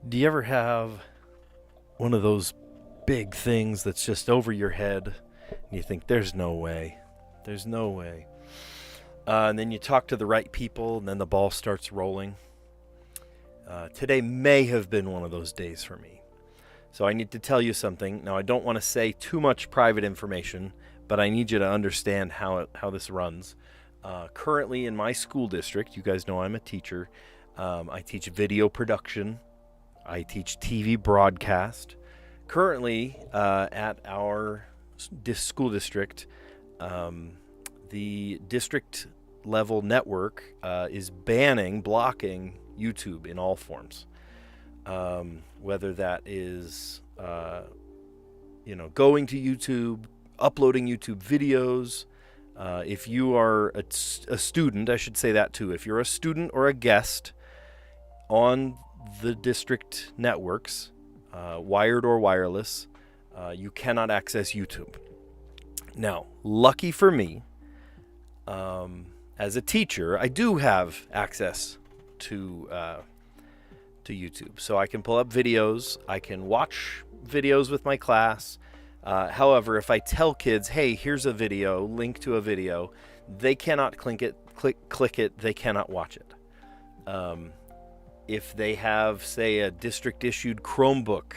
Do you ever have one of those big things that's just over your head and you think, there's no way? There's no way. And then you talk to the right people and then the ball starts rolling. Today may have been one of those days for me. So I need to tell you something. Now, I don't want to say too much private information, but I need you to understand how this runs. Currently in my school district, you guys know I'm a teacher. I teach video production. I teach TV broadcast. Currently, at our school district, the district level network is blocking YouTube in all forms. Whether that is, going to YouTube, uploading YouTube videos. If you are a student, I should say that too. If you're a student or a guest on the district networks, wired or wireless, you cannot access YouTube. Now, lucky for me, as a teacher, I do have access to YouTube. So I can pull up videos, I can watch videos with my class. However, if I tell kids, hey, here's a video, link to a video, they cannot click it, they cannot watch it. If they have, say, a district-issued Chromebook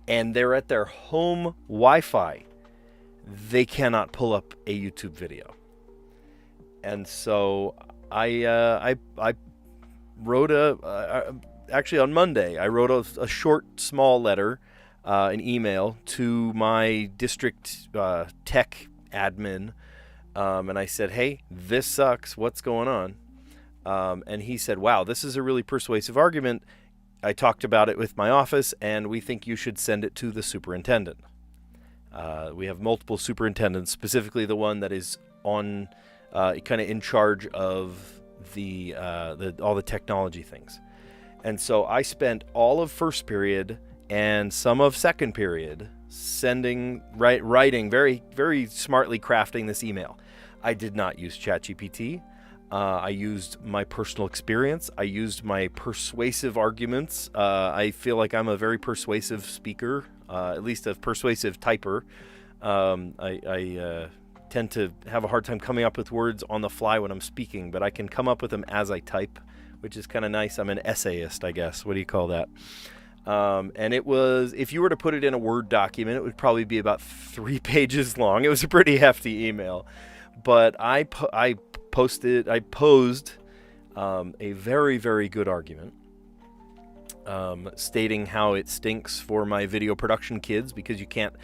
and they're at their home Wi-Fi, they cannot pull up a YouTube video. And so I wrote actually on Monday, I wrote a short, small letter, an email to my district tech admin, and I said, hey, this sucks, what's going on? And he said, wow, this is a really persuasive argument. I talked about it with my office, and we think you should send it to the superintendent. We have multiple superintendents, specifically the one that is on, kind of in charge of all the technology things. And so I spent all of first period and some of second period writing, very, very smartly crafting this email. I did not use ChatGPT. I used my personal experience. I used my persuasive arguments. I feel like I'm a very persuasive speaker, at least a persuasive typer. I tend to have a hard time coming up with words on the fly when I'm speaking, but I can come up with them as I type, which is kind of nice. I'm an essayist, I guess. What do you call that? And it was, if you were to put it in a Word document, it would probably be about 3 pages long. It was a pretty hefty email. But I posed a very, very good argument, stating how it stinks for my video production kids because you can't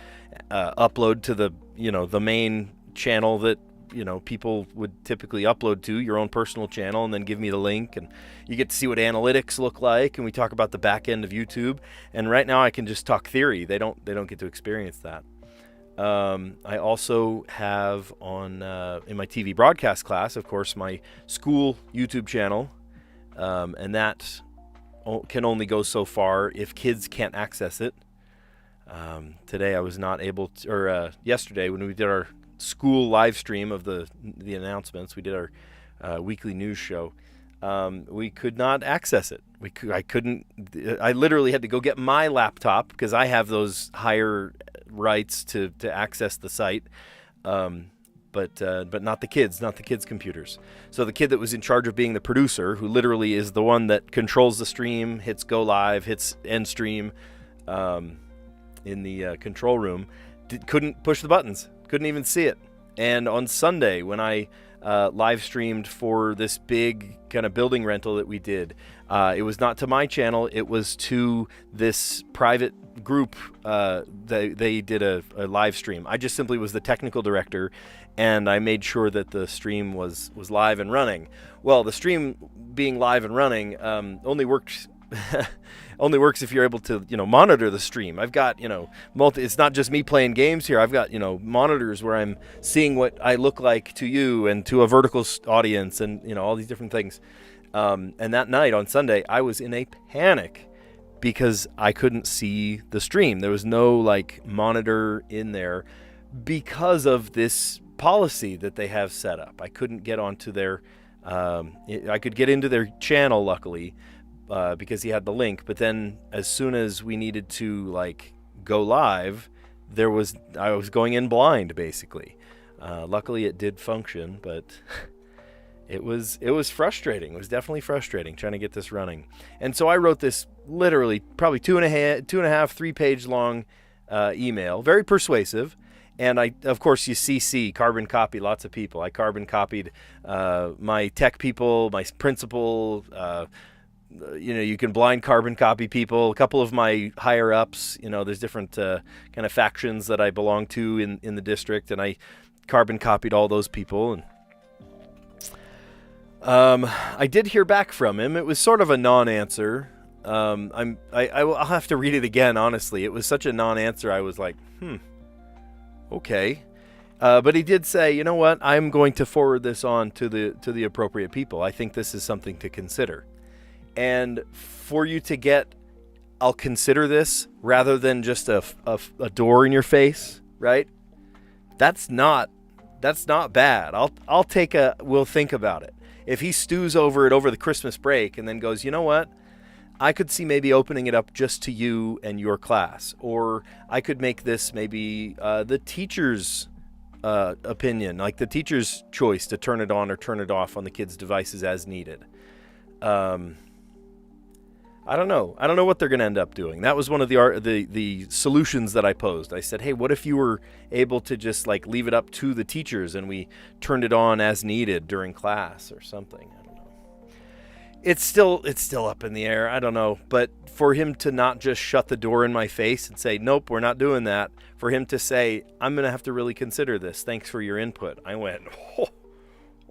upload to the main channel that people would typically upload to, your own personal channel, and then give me the link, and you get to see what analytics look like, and we talk about the back end of YouTube. And right now I can just talk theory. They don't get to experience that. I also have on in my TV broadcast class, of course, my school YouTube channel, and that can only go so far if kids can't access it. Today I was not able to, or yesterday when we did our school live stream of the announcements, we did our weekly news show. We could not access it. I literally had to go get my laptop because I have those higher rights to access the site, but not the kids' computers. So the kid that was in charge of being the producer, who literally is the one that controls the stream, hits go live, hits end stream, in the control room, couldn't push the buttons, couldn't even see it. And on Sunday, when I live streamed for this big kind of building rental that we did, it was not to my channel, it was to this private group. They did a live stream. I just simply was the technical director, and I made sure that the stream was live and running. Well, the stream being live and running only works if you're able to monitor the stream. I've got it's not just me playing games here. I've got monitors where I'm seeing what I look like to you and to a vertical audience, and all these different things. And that night on Sunday, I was in a panic because I couldn't see the stream. There was no monitor in there because of this policy that they have set up. I couldn't get onto their I could get into their channel, luckily, because he had the link. But then as soon as we needed to like go live, I was going in blind basically. Luckily it did function, but it was frustrating. It was definitely frustrating trying to get this running. And so I wrote this literally probably 2.5, 3-page long email, very persuasive. And of course, you CC, carbon copy lots of people. I carbon copied my tech people, my principal. You can blind carbon copy people. A couple of my higher ups. There's different kind of factions that I belong to in the district, and I carbon copied all those people. And I did hear back from him. It was sort of a non-answer. I'll have to read it again. Honestly, it was such a non-answer. I was like, okay. But he did say, you know what? I'm going to forward this on to the appropriate people. I think this is something to consider. And for you to get, I'll consider this rather than just a door in your face, right? That's not bad. I'll take we'll think about it. If he stews over it over the Christmas break and then goes, you know what? I could see maybe opening it up just to you and your class. Or I could make this maybe the teacher's opinion, like the teacher's choice to turn it on or turn it off on the kids' devices as needed. I don't know. I don't know what they're going to end up doing. That was one of the solutions that I posed. I said, hey, what if you were able to just like leave it up to the teachers and we turned it on as needed during class or something? I don't know. It's still up in the air. I don't know. But for him to not just shut the door in my face and say, nope, we're not doing that. For him to say, I'm going to have to really consider this. Thanks for your input. I went, oh,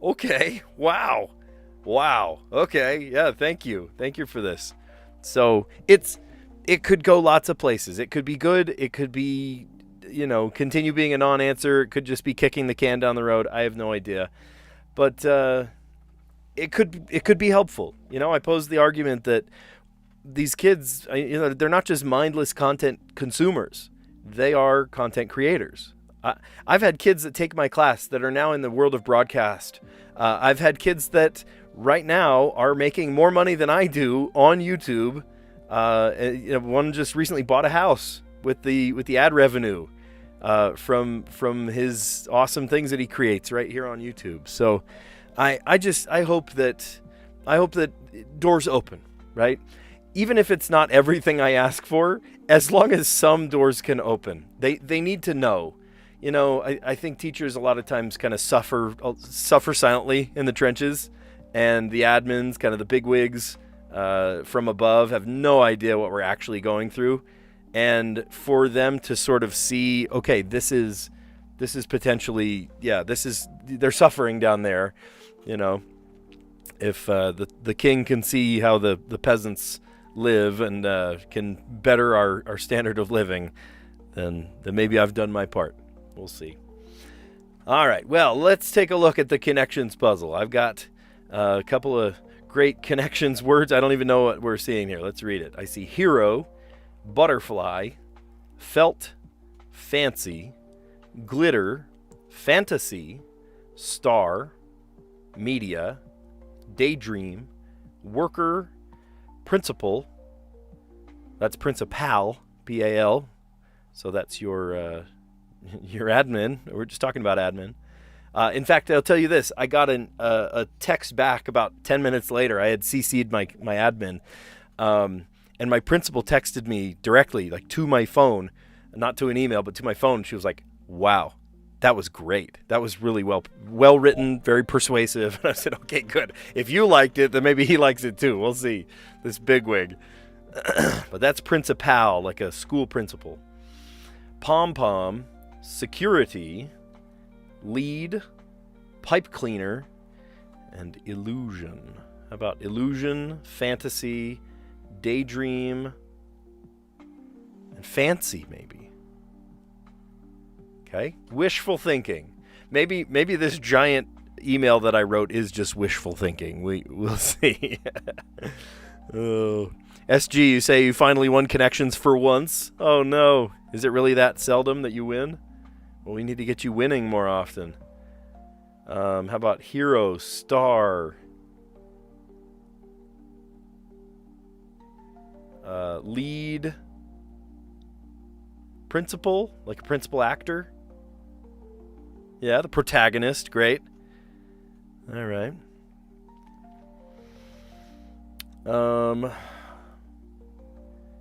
okay. Wow. Okay. Yeah. Thank you. Thank you for this. So it could go lots of places. It could be good. It could be, continue being a non-answer. It could just be kicking the can down the road. I have no idea. But it could be helpful. I posed the argument that these kids, they're not just mindless content consumers. They are content creators. I've had kids that take my class that are now in the world of broadcast. I've had kids that right now are making more money than I do on YouTube. One just recently bought a house with the ad revenue from his awesome things that he creates right here on YouTube. So I hope that doors open, right? Even if it's not everything I ask for, as long as some doors can open. They need to know. I think teachers a lot of times kind of suffer silently in the trenches. And the admins, kind of the bigwigs from above, have no idea what we're actually going through. And for them to sort of see, okay, this is potentially, they're suffering down there. If the king can see how the peasants live and can better our standard of living, then maybe I've done my part. We'll see. All right, well, let's take a look at the connections puzzle. I've got a couple of great connections words. I don't even know what we're seeing here. Let's read it. I see hero, butterfly, felt, fancy, glitter, fantasy, star, media, daydream, worker, principal. That's principal, P-A-L. So that's your admin. We're just talking about admin. In fact, I'll tell you this. I got a text back about 10 minutes later. I had CC'd my admin. And my principal texted me directly, like to my phone, not to an email, but to my phone. She was like, wow, that was great. That was really well written, very persuasive. And I said, okay, good. If you liked it, then maybe he likes it too. We'll see. This bigwig. But that's principal, like a school principal. Pom-pom, security, lead, pipe cleaner, and illusion. How about illusion, fantasy, daydream, and fancy maybe? Okay, wishful thinking. Maybe this giant email that I wrote is just wishful thinking. We'll see. Oh, SG, you say you finally won connections for once. Oh no, is it really that seldom that you win? Well, we need to get you winning more often. How about hero, star? Lead. Principal, like a principal actor. Yeah, the protagonist. Great. All right.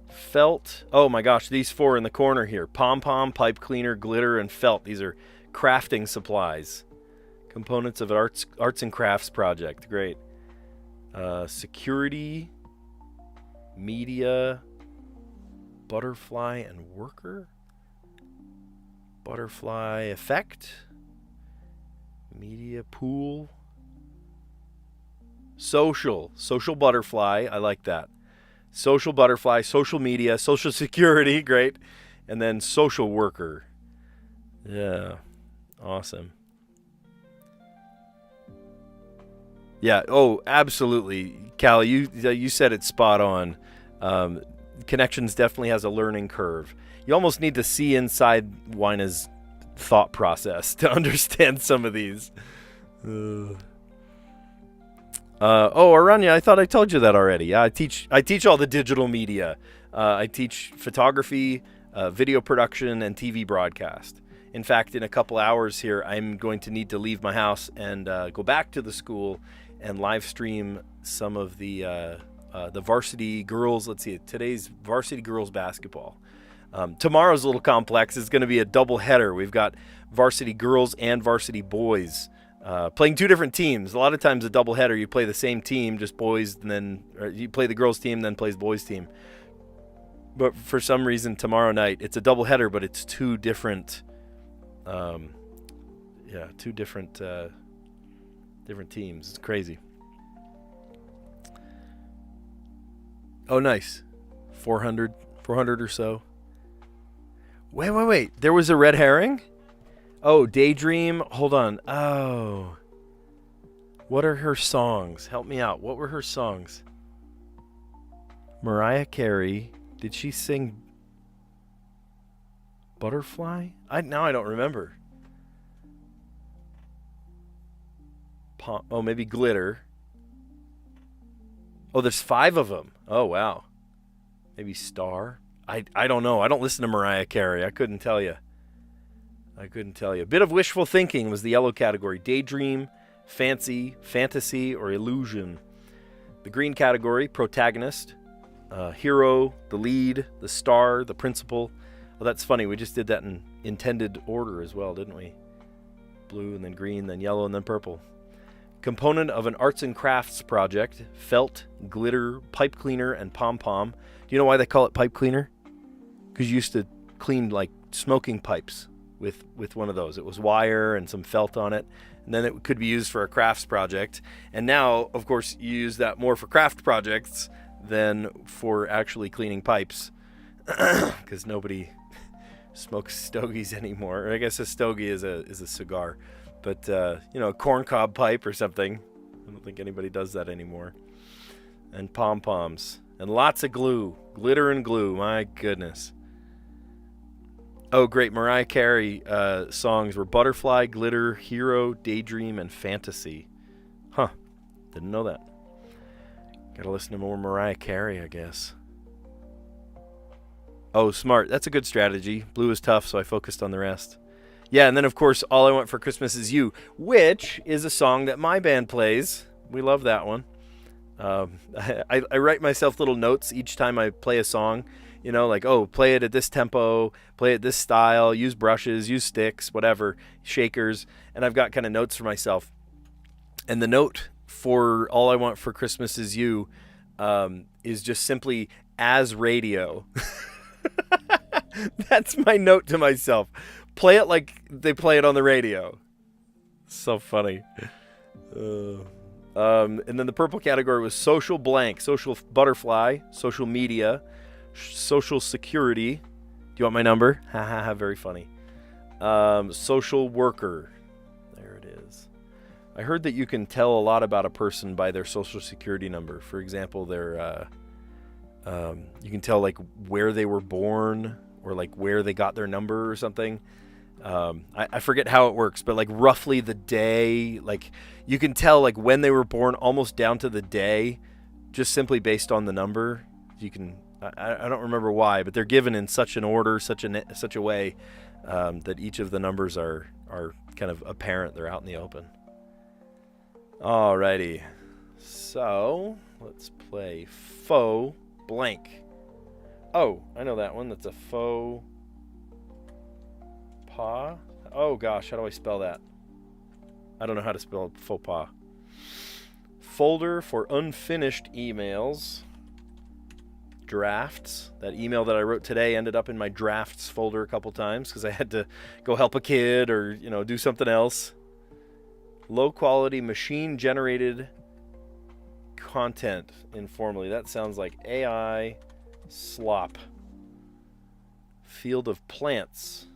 Felt. Oh my gosh, these 4 in the corner here. Pom-pom, pipe cleaner, glitter, and felt. These are crafting supplies. Components of an arts and crafts project. Great. Security, media, butterfly, and worker. Butterfly effect. Media pool. Social butterfly. I like that. Social butterfly, social media, social security. Great. And then social worker. Yeah. Awesome. Yeah. Oh, absolutely. Callie, you said it spot on. Connections definitely has a learning curve. You almost need to see inside Wina's thought process to understand some of these. Aranya, I thought I told you that already. Yeah, I teach all the digital media. I teach photography, video production, and TV broadcast. In fact, in a couple hours here, I'm going to need to leave my house and go back to the school and live stream some of the varsity girls. Let's see, today's varsity girls basketball. Tomorrow's a little complex. It's going to be a double header. We've got varsity girls and varsity boys playing 2 different teams. A lot of times a double header, you play the same team, just boys, and then you play the girls team, then plays the boys team. But for some reason tomorrow night it's a double header, but it's 2 different, different teams. It's crazy. Oh, nice. 400 or so. Wait. There was a red herring? Oh, Daydream. Hold on. Oh. What are her songs? Help me out. What were her songs? Mariah Carey. Did she sing Butterfly? Now I don't remember. Maybe Glitter. Oh, there's 5 of them. Oh, wow. Maybe Star. I don't know. I don't listen to Mariah Carey. I couldn't tell you. A bit of wishful thinking was the yellow category. Daydream, fancy, fantasy, or illusion. The green category, protagonist, hero, the lead, the star, the principal. Well, that's funny. We just did that in intended order as well, didn't we? Blue, and then green, then yellow, and then purple. Component of an arts and crafts project, felt, glitter, pipe cleaner, and pom-pom. Do you know why they call it pipe cleaner? Because you used to clean like smoking pipes with one of those. It was wire and some felt on it, and then it could be used for a crafts project. And now, of course, you use that more for craft projects than for actually cleaning pipes, because nobody smokes stogies anymore. Or I guess a stogie is a cigar, but a corncob pipe or something. I don't think anybody does that anymore. And pom-poms and lots of glue, glitter and glue. My goodness. Oh, great. Mariah Carey songs were Butterfly, Glitter, Hero, Daydream, and Fantasy. Huh. Didn't know that. Gotta listen to more Mariah Carey, I guess. Oh, smart. That's a good strategy. Blue is tough, so I focused on the rest. Yeah, and then, of course, All I Want for Christmas Is You, which is a song that my band plays. We love that one. I write myself little notes each time I play a song. Like, play it at this tempo, play it this style, use brushes, use sticks, whatever, shakers. And I've got kind of notes for myself. And the note for All I Want for Christmas Is You is just simply as radio. That's my note to myself. Play it like they play it on the radio. So funny. And then the purple category was social blank, social butterfly, social media, social security. Do you want my number? Ha, very funny. Social worker. There it is. I heard that you can tell a lot about a person by their social security number. For example, their you can tell like where they were born or like where they got their number or something. I forget how it works, but like roughly the day, like you can tell like when they were born almost down to the day, just simply based on the number. I don't remember why, but they're given in such an order, such a way that each of the numbers are kind of apparent. They're out in the open. Alrighty. So, let's play faux blank. Oh, I know that one. That's a faux pas. Oh gosh, how do I spell that? I don't know how to spell faux pas. Folder for unfinished emails. Drafts. That email that I wrote today ended up in my drafts folder a couple times because I had to go help a kid or, do something else. Low quality machine generated content informally. That sounds like AI slop. Field of plants.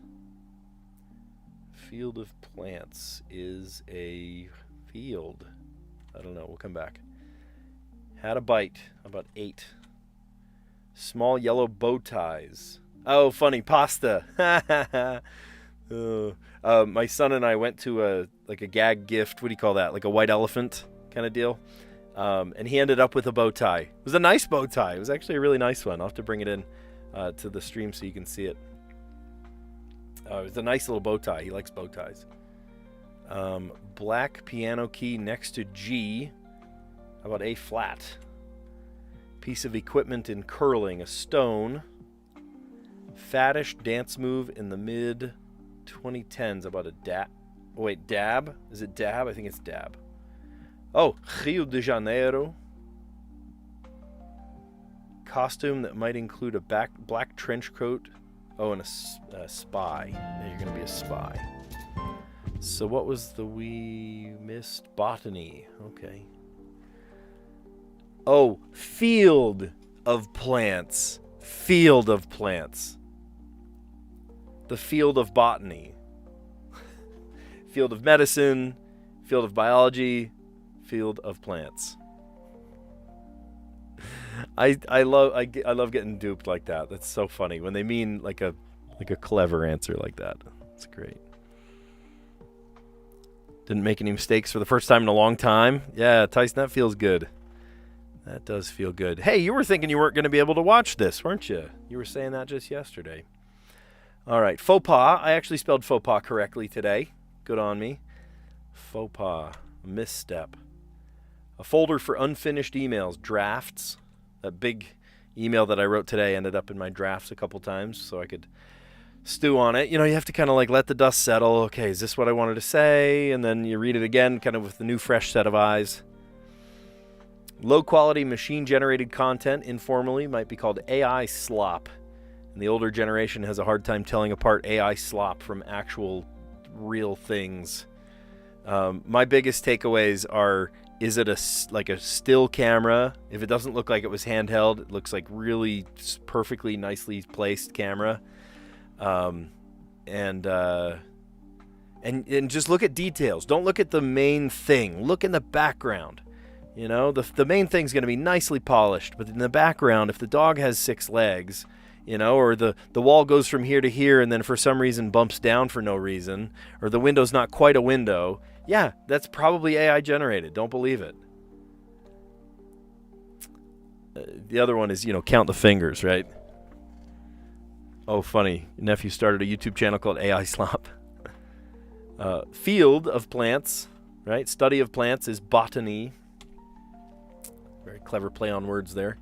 Field of plants is a field. I don't know. We'll come back. Had a bite. About 8. Small yellow bow ties. Oh, funny. Pasta. My son and I went to a gag gift. What do you call that? Like a white elephant kind of deal. And he ended up with a bow tie. It was a nice bow tie. It was actually a really nice one. I'll have to bring it in to the stream so you can see it. It was a nice little bow tie. He likes bow ties. Black piano key next to G. How about A flat? Piece of equipment in curling. A stone. Faddish dance move in the mid 2010s. About a dab. Oh, wait, dab? Is it dab? I think it's dab. Oh, Rio de Janeiro. Costume that might include a black trench coat. Oh, and a spy. You're going to be a spy. So what was we missed? Botany. Okay. Oh, field of plants. Field of plants. The field of botany. Field of medicine. Field of biology. Field of plants. I love getting duped like that. That's so funny when they mean like a clever answer like that. It's great. Didn't make any mistakes for the first time in a long time. Yeah, Tyson, that feels good. That does feel good. Hey, you were thinking you weren't going to be able to watch this, weren't you? You were saying that just yesterday. All right, faux pas. I actually spelled faux pas correctly today. Good on me. Faux pas. Misstep. A folder for unfinished emails. Drafts. That big email that I wrote today ended up in my drafts a couple times so I could stew on it. You have to kind of let the dust settle. Okay, is this what I wanted to say? And then you read it again kind of with a new fresh set of eyes. Low quality machine generated content informally might be called AI slop. And the older generation has a hard time telling apart AI slop from actual real things. My biggest takeaways are, is it a still camera? If it doesn't look like it was handheld, it looks like really perfectly nicely placed camera. And just look at details. Don't look at the main thing. Look in the background. The main thing's going to be nicely polished, but in the background, if the dog has 6 legs, or the wall goes from here to here and then for some reason bumps down for no reason, or the window's not quite a window, yeah, that's probably AI generated. Don't believe it. The other one is, count the fingers, right? Oh, funny. Your nephew started a YouTube channel called AI Slop. Field of plants, right? Study of plants is botany. Very clever play on words there.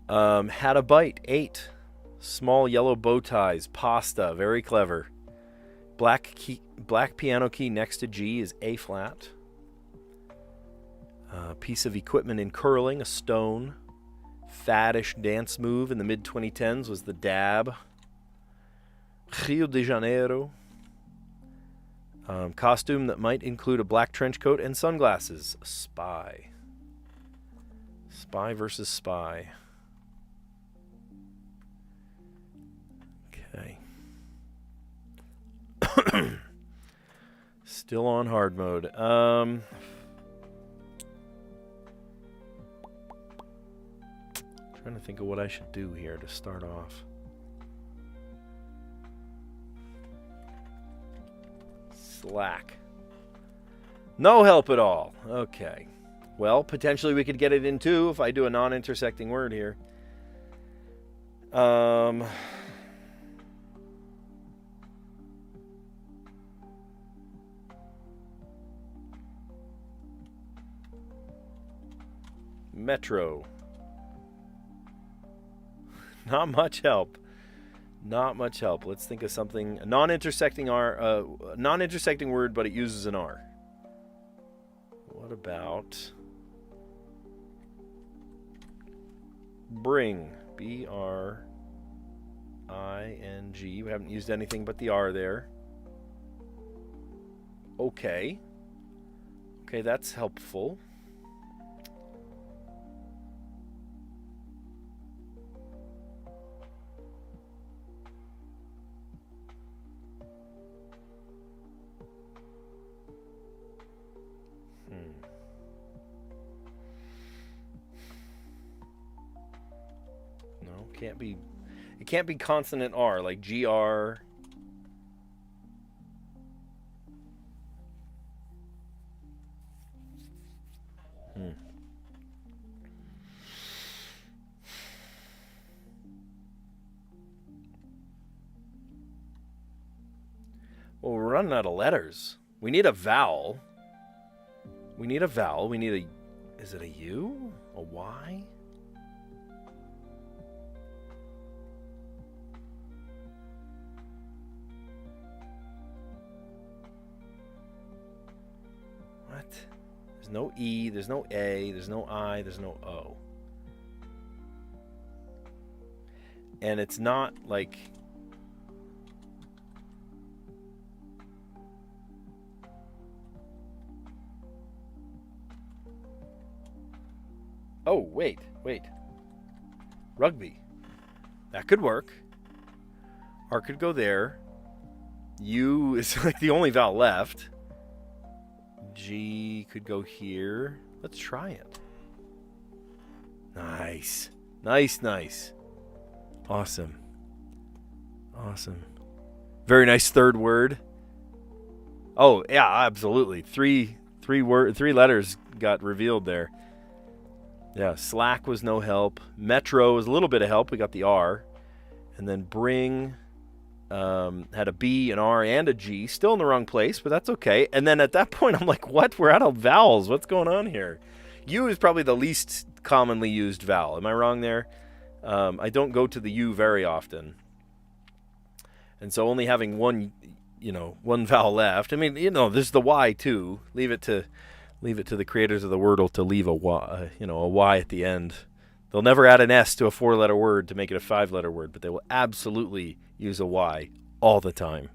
Had a bite. 8. Small yellow bow ties. Pasta. Very clever. Black piano key next to G is A flat. Piece of equipment in curling. A stone. Faddish dance move in the mid 2010s was the dab. Rio de Janeiro. Costume that might include a black trench coat and sunglasses. A spy. Spy versus spy. Okay. Still on hard mode. Trying to think of what I should do here to start off. Slack. No help at all. Okay. Well, potentially we could get it in too if I do a non-intersecting word here. Um, Metro. Not much help. Not much help. Let's think of something. A non-intersecting non-intersecting word, but it uses an R. What about bring? B-R-I-N-G. We haven't used anything but the R there. Okay. Okay, that's helpful. No, can't be. It can't be consonant R, like GR. Well, we're running out of letters. We need a vowel. We need a vowel. We need a... Is it a U? A Y? What? There's no E, there's no A, there's no I, there's no O. And it's not like... Oh, wait. Rugby. That could work. R could go there. U is like the only vowel left. G could go here. Let's try it. Nice. Nice. Awesome. Very nice third word. Oh, yeah, absolutely. Three letters got revealed there. Yeah, slack was no help. Metro was a little bit of help. We got the R. And then bring had a B, an R, and a G. Still in the wrong place, but that's okay. And then at that point, I'm like, what? We're out of vowels. What's going on here? U is probably the least commonly used vowel. Am I wrong there? I don't go to the U very often. And so only having one vowel left. I mean, there's the Y too. Leave it to the creators of the Wordle to leave a Y, a Y at the end. They'll never add an S to a 4-letter word to make it a 5-letter word, but they will absolutely use a Y all the time.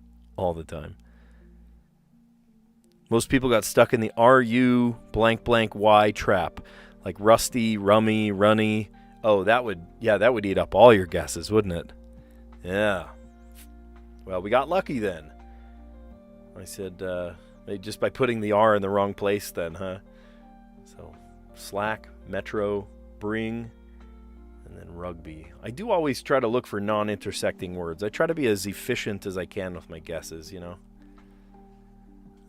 Most people got stuck in the RU blank blank Y trap, like rusty, rummy, runny. Oh, that would eat up all your guesses, wouldn't it? Yeah. Well, we got lucky then. I said, just by putting the R in the wrong place then, huh? So, slack, metro, bring, and then rugby. I do always try to look for non-intersecting words. I try to be as efficient as I can with my guesses,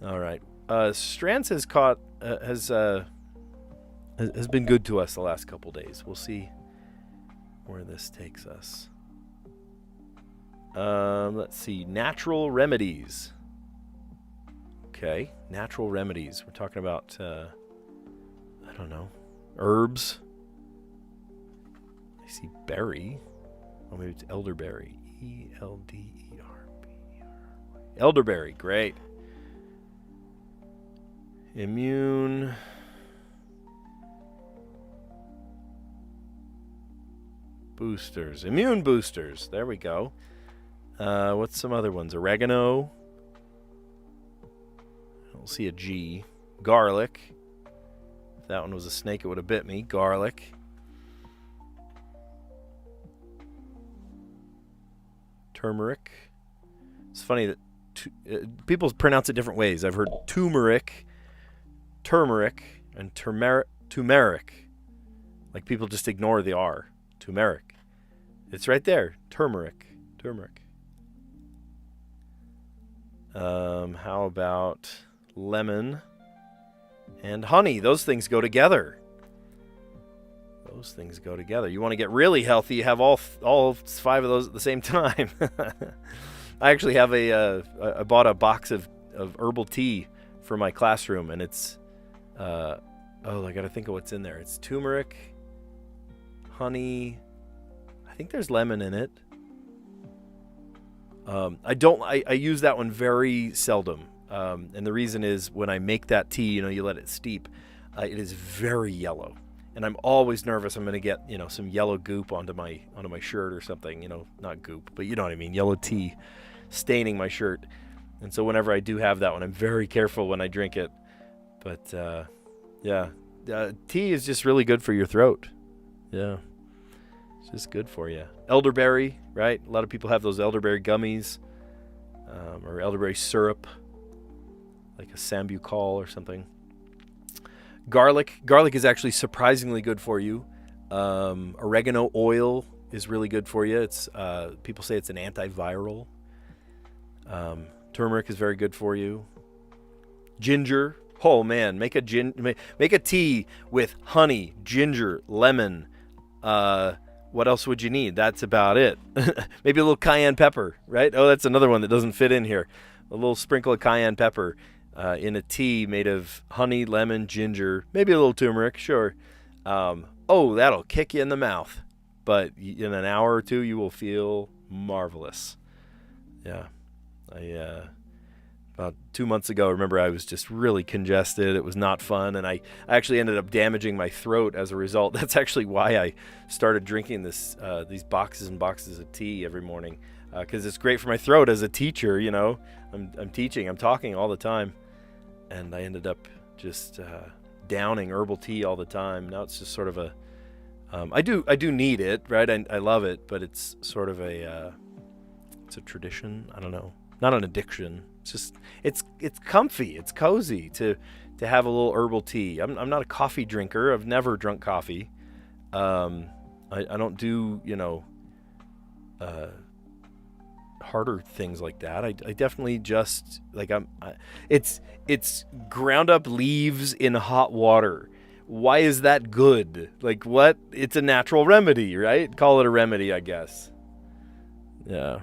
All right. Strands has been good to us the last couple days. We'll see where this takes us. Let's see. Natural remedies. Okay, natural remedies. We're talking about, I don't know, herbs. I see berry. Oh, maybe it's elderberry. E-L-D-E-R-B-E-R. Elderberry, great. Immune. Boosters. Immune boosters. There we go. What's some other ones? Oregano. I don't see a G. Garlic. If that one was a snake, it would have bit me. Garlic. Turmeric. It's funny that people pronounce it different ways. I've heard turmeric, and turmeric. Like people just ignore the R. Turmeric. It's right there. Turmeric. How about lemon and honey? Those things go together. Those things go together. You want to get really healthy, you have all 5 of those at the same time. I actually have I bought a box of herbal tea for my classroom, and it's, I gotta think of what's in there. It's turmeric, honey, I think there's lemon in it. I use that one very seldom. And the reason is when I make that tea, you let it steep, it is very yellow. And I'm always nervous I'm going to get, some yellow goop onto my shirt or something, not goop, but you know what I mean, yellow tea staining my shirt. And so whenever I do have that one, I'm very careful when I drink it. But, tea is just really good for your throat. Yeah. It's just good for you. Elderberry, right? A lot of people have those elderberry gummies, or elderberry syrup, like a sambucol or something. Garlic is actually surprisingly good for you. Oregano oil is really good for you. It's people say it's an antiviral. Turmeric is very good for you. Ginger, oh man, make a tea with honey, ginger, lemon. What else would you need? That's about it. Maybe a little cayenne pepper, right? Oh, that's another one that doesn't fit in here. A little sprinkle of cayenne pepper. In a tea made of honey, lemon, ginger, maybe a little turmeric, sure. That'll kick you in the mouth. But in an hour or two, you will feel marvelous. Yeah. About 2 months ago, remember I was just really congested. It was not fun, and I actually ended up damaging my throat as a result. That's actually why I started drinking these boxes and boxes of tea every morning, because it's great for my throat as a teacher. I'm teaching, I'm talking all the time. And I ended up just downing herbal tea all the time. Now it's just sort of I do need it, right? I love it, but it's sort of it's a tradition. I don't know, not an addiction. It's just it's comfy, it's cozy to have a little herbal tea. I'm not a coffee drinker. I've never drunk coffee. I don't do harder things like that. I definitely just it's ground up leaves in hot water. Why is that good? Like, what? It's a natural remedy, right? Call it a remedy, I guess. Yeah.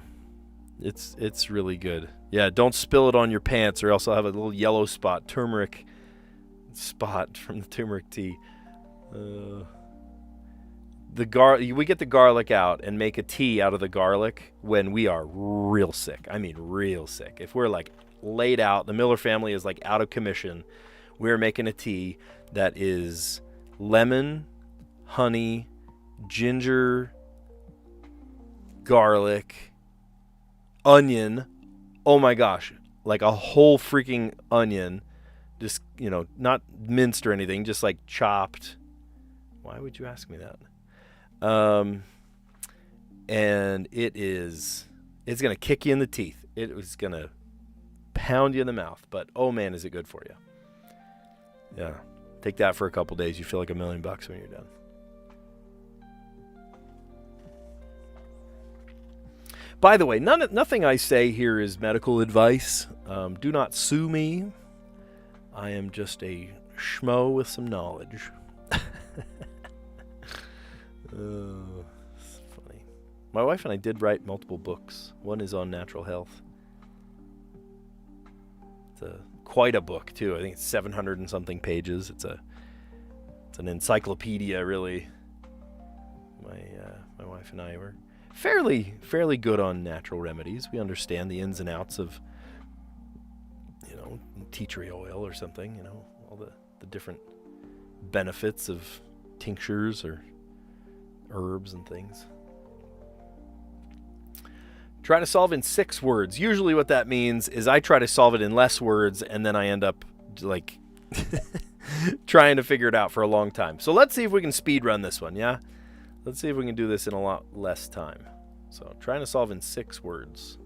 It's really good. Yeah, don't spill it on your pants or else I'll have a little yellow spot, turmeric spot from the turmeric tea. We get the garlic out and make a tea out of the garlic when we are real sick. I mean, real sick. If we're like laid out, the Miller family is like out of commission, we're making a tea that is lemon, honey, ginger, garlic, onion. Oh my gosh, like a whole freaking onion. Just, not minced or anything, just like chopped. Why would you ask me that? And it's going to kick you in the teeth. It was going to pound you in the mouth, but oh man, is it good for you. Yeah. Take that for a couple days. You feel like $1 million when you're done. By the way, nothing I say here is medical advice. Do not sue me. I am just a schmo with some knowledge. It's funny. My wife and I did write multiple books. One is on natural health. It's quite a book too. I think it's 700 and something pages. It's an encyclopedia, really. My wife and I were fairly good on natural remedies. We understand the ins and outs of tea tree oil or something. All the different benefits of tinctures or herbs and things. Try to solve in 6 words. Usually what that means is I try to solve it in less words, and then I end up like trying to figure it out for a long time. So let's see if we can speed run this one, yeah? Let's see if we can do this in a lot less time. So trying to solve in 6 words.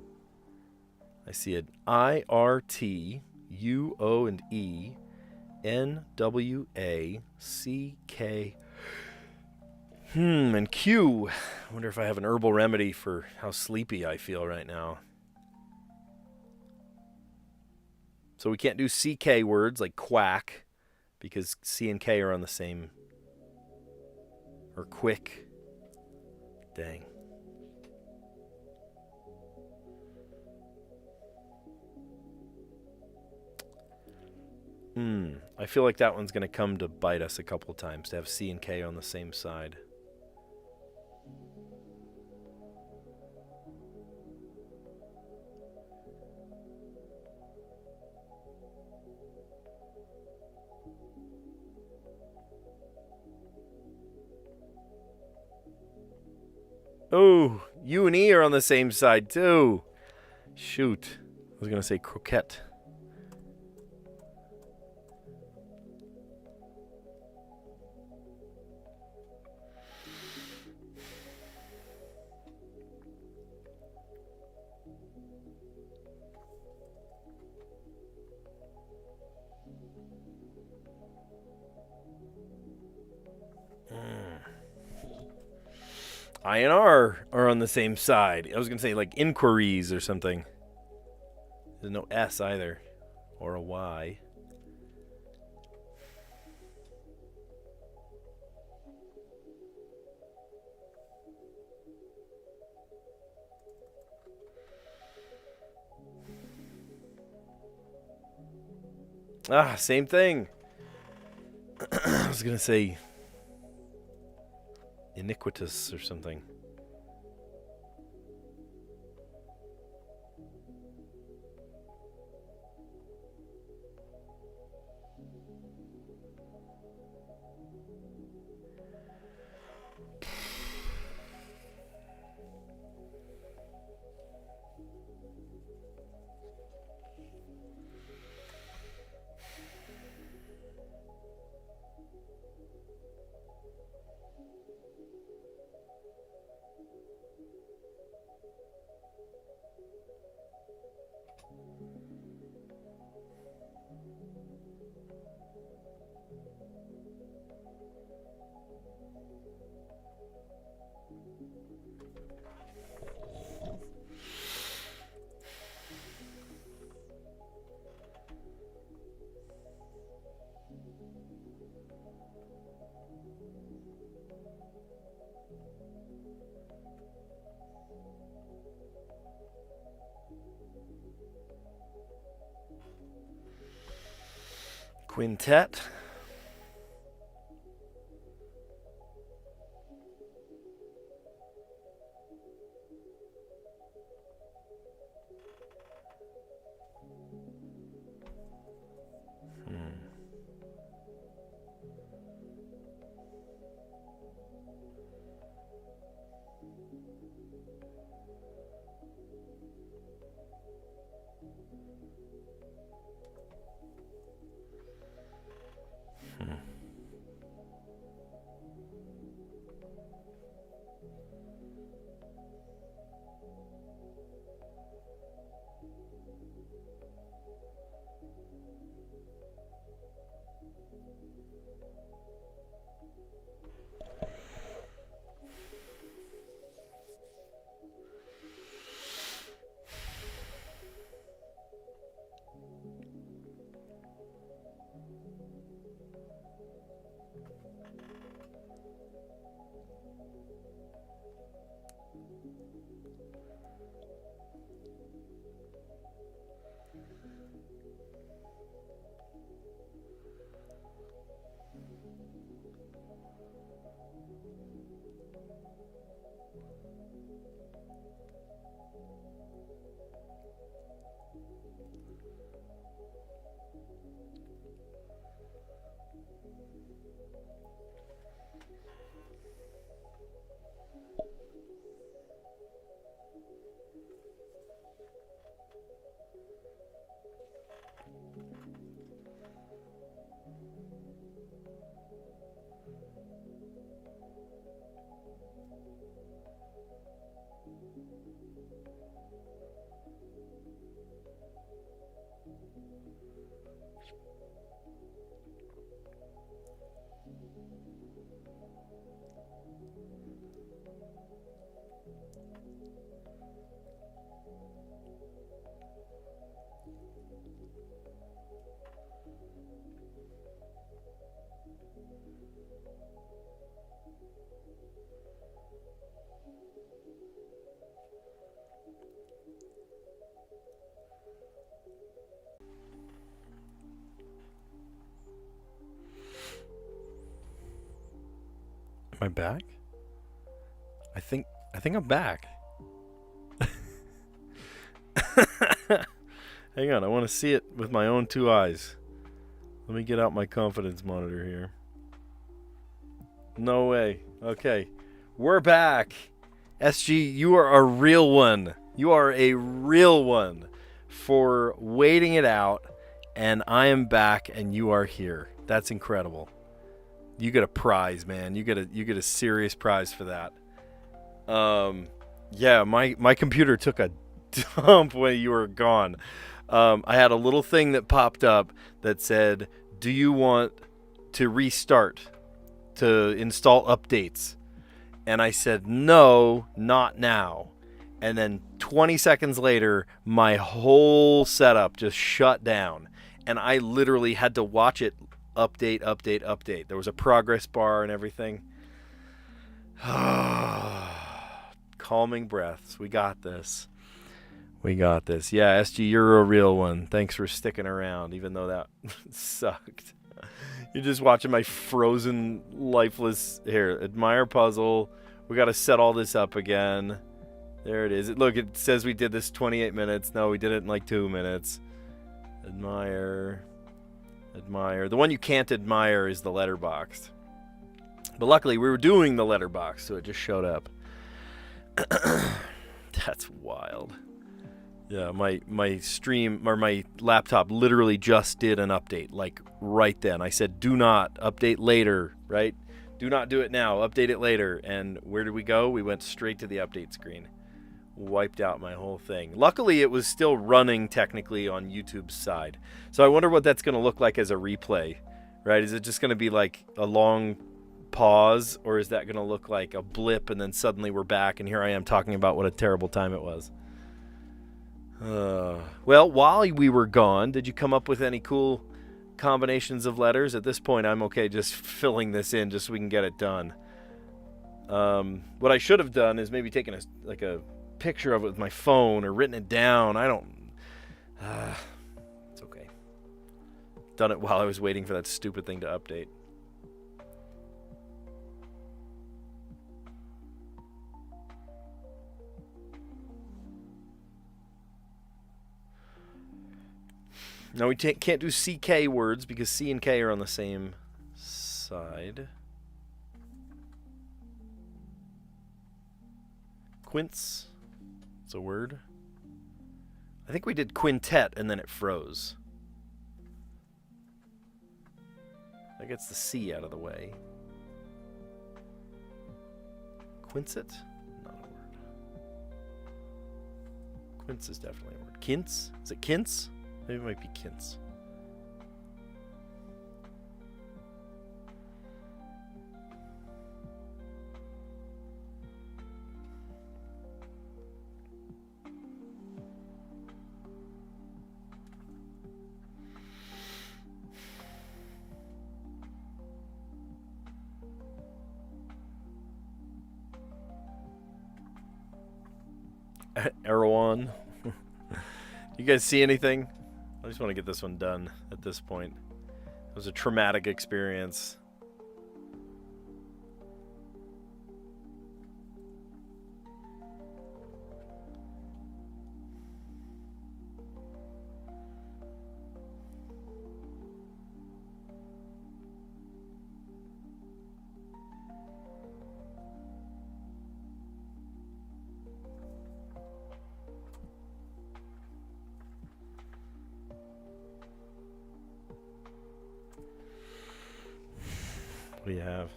I see it IRTUONENWACK. And Q. I wonder if I have an herbal remedy for how sleepy I feel right now. So we can't do CK words like quack because C and K are on the same, Or quick. Dang. I feel like that one's going to come to bite us a couple times to have C and K on the same side. Oh, U and E are on the same side too. Shoot. I was going to say croquette. I and R are on the same side. I was going to say like inquiries or something. There's no S either. Or a Y. Ah, same thing. I was going to say iniquitous or something. Quintet. Am I back? I think I'm back. Hang on, I want to see it with my own two eyes. Let me get out my confidence monitor here. No way. Okay. We're back. SG, you are a real one. You are a real one for waiting it out, and I am back and you are here. That's incredible. You get a prize, man. You get a serious prize for that. Yeah, my computer took a dump when you were gone. I had a little thing that popped up that said, "Do you want to restart to install updates?" And I said, "No, not now." And then 20 seconds later, my whole setup just shut down, and I literally had to watch it update. There was a progress bar and everything. Calming breaths. We got this. Yeah, SG, you're a real one. Thanks for sticking around, even though that sucked. You're just watching my frozen, lifeless... Here, admire puzzle. We got to set all this up again. There it is. Look, it says we did this 28 minutes. No, we did it in like 2 minutes. Admire. The one you can't admire is the letterboxd. But luckily, we were doing the letterbox, so it just showed up. That's wild. Yeah, my stream, or my laptop literally just did an update, like right then. I said, do not update later, right? Do not do it now, update it later. And where did we go? We went straight to the update screen. Wiped out my whole thing. Luckily, it was still running technically on YouTube's side. So I wonder what that's going to look like as a replay, right? Is it just going to be like a long pause, or is that going to look like a blip and then suddenly we're back and here I am talking about what a terrible time it was? Well, while we were gone, did you come up with any cool combinations of letters? At this point, I'm okay just filling this in just so we can get it done. What I should have done is maybe taken a picture of it with my phone or written it down. It's okay. Done it while I was waiting for that stupid thing to update. Now we can't do CK words because C and K are on the same side. Quince. It's a word. I think we did quintet and then it froze. That gets the C out of the way. Quincet? Not a word. Quince is definitely a word. Kints? Is it kints? Maybe it might be kints. Erewhon. You guys see anything? I just want to get this one done at this point. It was a traumatic experience. What do you have?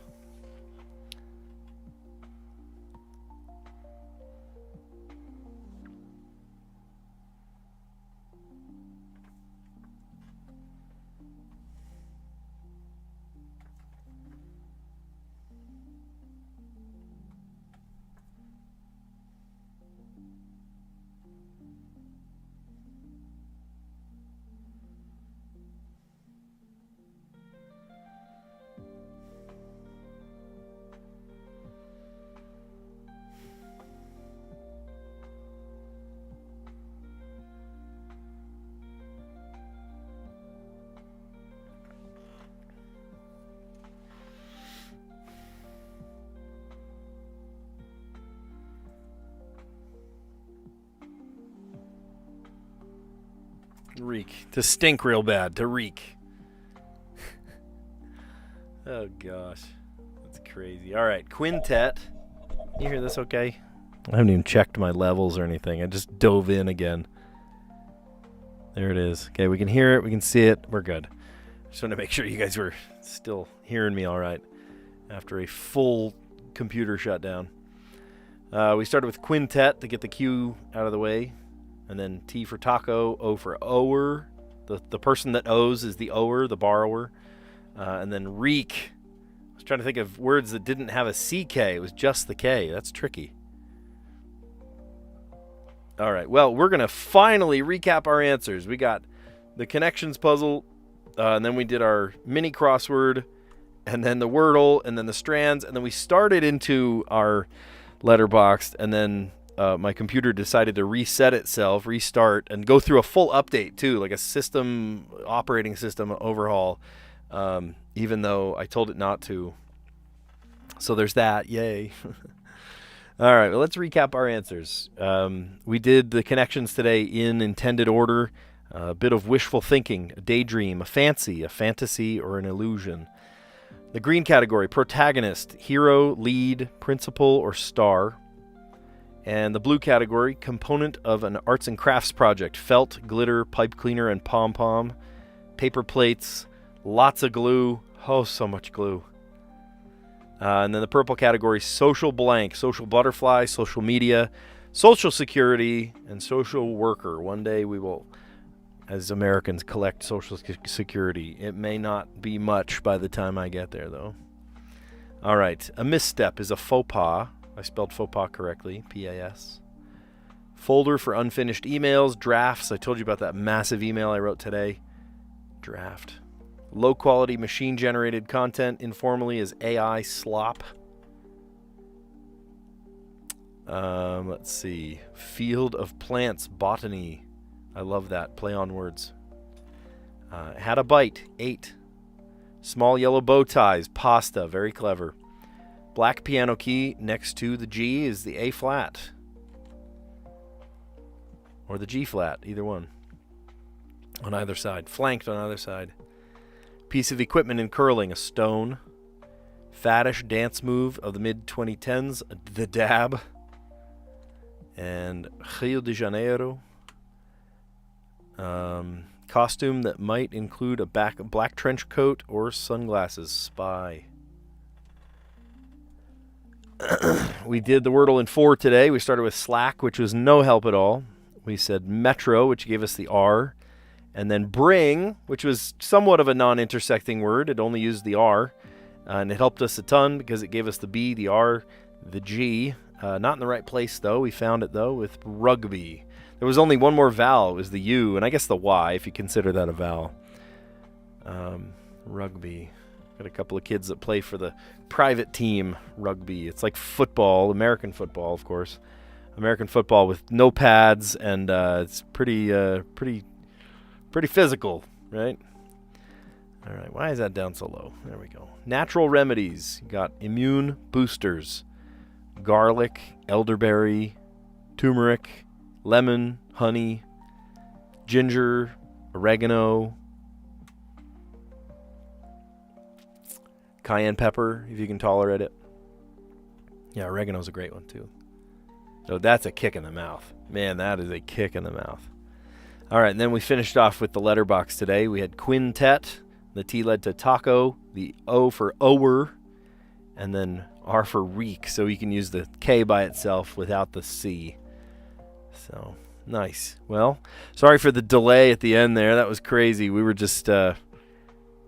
Reek. To stink real bad. To reek. Oh, gosh. That's crazy. All right. Quintet. You hear this okay? I haven't even checked my levels or anything. I just dove in again. There it is. Okay, we can hear it. We can see it. We're good. Just want to make sure you guys were still hearing me all right after a full computer shutdown. We started with quintet to get the Q out of the way. And then T for taco, O for ower. The person that owes is the ower, the borrower. And then reek. I was trying to think of words that didn't have a CK. It was just the K. That's tricky. All right. Well, we're going to finally recap our answers. We got the connections puzzle, and then we did our mini crossword, and then the Wordle, and then the Strands, and then we started into our letterboxed, and then my computer decided to reset itself, restart, and go through a full update too, like a operating system overhaul, even though I told it not to. So there's that. Yay. All right, well, let's recap our answers. We did the connections today in intended order. A bit of wishful thinking, a daydream, a fancy, a fantasy, or an illusion. The green category, protagonist, hero, lead, principal, or star. And the blue category, component of an arts and crafts project, felt, glitter, pipe cleaner, and pom-pom. Paper plates, lots of glue. Oh, so much glue. And then the purple category, social blank, social butterfly, social media, social security, and social worker. One day we will, as Americans, collect social security. It may not be much by the time I get there, though. All right. A misstep is a faux pas. I spelled faux pas correctly, P-A-S. Folder for unfinished emails, drafts. I told you about that massive email I wrote today. Draft. Low-quality machine-generated content, informally, is AI slop. Let's see. Field of plants, botany. I love that. Play on words. Had a bite, 8. Small yellow bow ties, pasta. Very clever. Black piano key next to the G is the A flat. Or the G flat, either one. On either side. Flanked on either side. Piece of equipment in curling, a stone. Faddish dance move of the mid-2010s, the dab. And Rio de Janeiro. Costume that might include a black trench coat or sunglasses, spy. We did the Wordle in 4 today. We started with slack, which was no help at all. We said metro, which gave us the R. And then bring, which was somewhat of a non-intersecting word. It only used the R. And it helped us a ton because it gave us the B, the R, the G. Not in the right place, though. We found it, though, with rugby. There was only one more vowel. It was the U, and I guess the Y, if you consider that a vowel. Rugby. Got a couple of kids that play for the private team rugby. It's like football, American football, of course. American football with no pads, and it's pretty physical, right? All right, why is that down so low? There we go. Natural remedies. You got immune boosters. Garlic, elderberry, turmeric, lemon, honey, ginger, oregano, cayenne pepper, if you can tolerate it. Yeah, oregano's a great one, too. So that's a kick in the mouth. Man, that is a kick in the mouth. All right, and then we finished off with the letterbox today. We had quintet. The T led to taco. The O for ower. And then R for reek. So you can use the K by itself without the C. So, nice. Well, sorry for the delay at the end there. That was crazy. We were just, I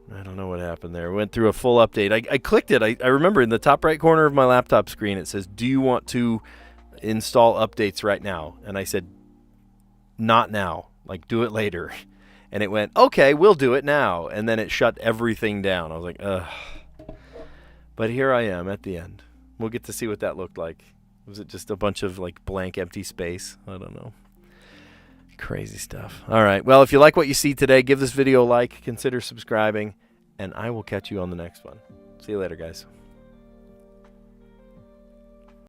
don't know what happened there. We went through a full update. I clicked it. I remember in the top right corner of my laptop screen, it says, do you want to install updates right now? And I said, not now. Like, do it later. And it went, okay, we'll do it now. And then it shut everything down. I was like, ugh. But here I am at the end. We'll get to see what that looked like. Was it just a bunch of, like, blank, empty space? I don't know. Crazy stuff. All right. Well, if you like what you see today, give this video a like. Consider subscribing. And I will catch you on the next one. See you later, guys.